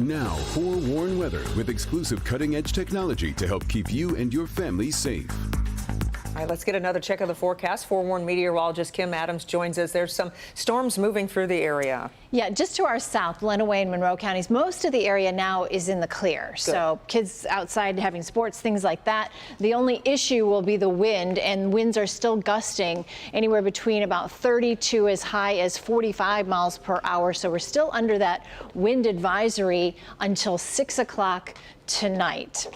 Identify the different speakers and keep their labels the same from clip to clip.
Speaker 1: Now, forewarn weather with exclusive cutting-edge technology to help keep you and your family safe.
Speaker 2: All right, let's get another check of the forecast. Forewarned meteorologist Kim Adams joins us. There's some storms moving through the area.
Speaker 3: Yeah, just to our south, Lenawee and Monroe counties, most of the area now is in the clear.
Speaker 2: Good.
Speaker 3: So kids outside having sports, things like that. The only issue will be the wind, and winds are still gusting anywhere between about 30 to as high as 45 miles per hour. So we're still under that wind advisory until 6 o'clock tonight.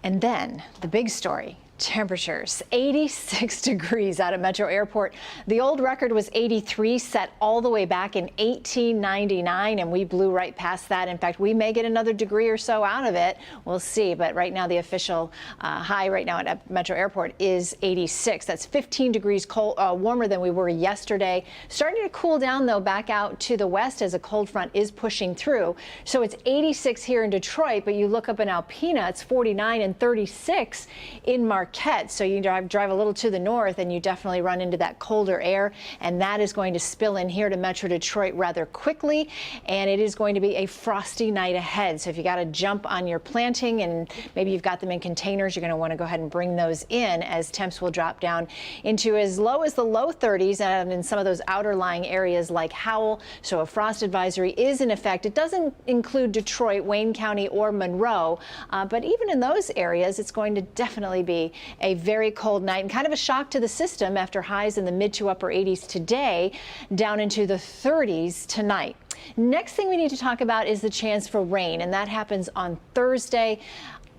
Speaker 3: And then the big story. Temperatures 86 degrees out at Metro Airport. The old record was 83, set all the way back in 1899, and we blew right past that. In fact, we may get another degree or so out of it. We'll see. But right now, the official high right now at Metro Airport is 86. That's 15 degrees warmer than we were yesterday. Starting to cool down, though, back out to the west as a cold front is pushing through. So it's 86 here in Detroit, but you look up in Alpena, it's 49 and 36 in Marquette. So you drive a little to the north and you definitely run into that colder air, and that is going to spill in here to Metro Detroit rather quickly, and it is going to be a frosty night ahead. So if you got to jump on your planting and maybe you've got them in containers, you're going to want to go ahead and bring those in, as temps will drop down into as low as the low 30s and in some of those outer lying areas like Howell. So a frost advisory is in effect. It doesn't include Detroit, Wayne County, or Monroe, but even in those areas, it's going to definitely be a very cold night and kind of a shock to the system after highs in the mid to upper 80s today, down into the 30s tonight. Next thing we need to talk about is the chance for rain, and that happens on Thursday.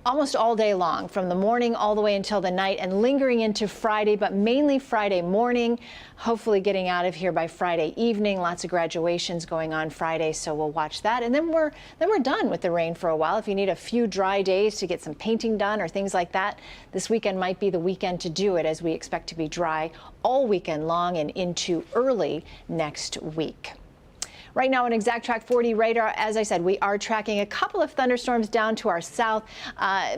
Speaker 3: Almost all day long, from the morning all the way until the night, and lingering into Friday, but mainly Friday morning. Hopefully getting out of here by Friday evening. Lots of graduations going on Friday, so we'll watch that. And then we're done with the rain for a while. If you need a few dry days to get some painting done or things like that, this weekend might be the weekend to do it, as we expect to be dry all weekend long and into early next week. Right now on Exact Track 40 radar, as I said, we are tracking a couple of thunderstorms down to our south,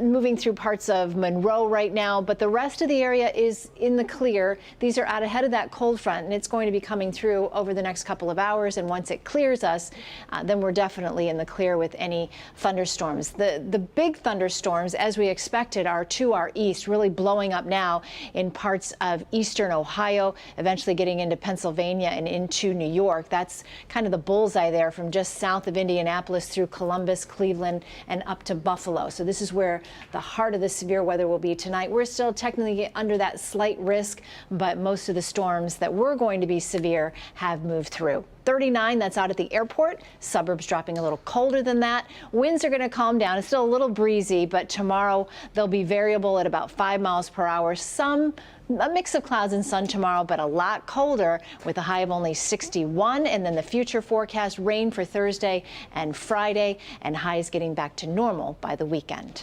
Speaker 3: moving through parts of Monroe right now, but the rest of the area is in the clear. These are out ahead of that cold front, and it's going to be coming through over the next couple of hours, and once it clears us, then we're definitely in the clear with any thunderstorms. The big thunderstorms, as we expected, are to our east, really blowing up now in parts of eastern Ohio, eventually getting into Pennsylvania and into New York. That's kind of the bullseye there, from just south of Indianapolis through Columbus, Cleveland, and up to Buffalo. So this is where the heart of the severe weather will be tonight. We're still technically under that slight risk, but most of the storms that were going to be severe have moved through. 39, that's out at the airport. Suburbs dropping a little colder than that. Winds are going to calm down. It's still a little breezy, but tomorrow they'll be variable at about 5 miles per hour. A mix of clouds and sun tomorrow, but a lot colder with a high of only 61. And then the future forecast, rain for Thursday and Friday, and highs getting back to normal by the weekend.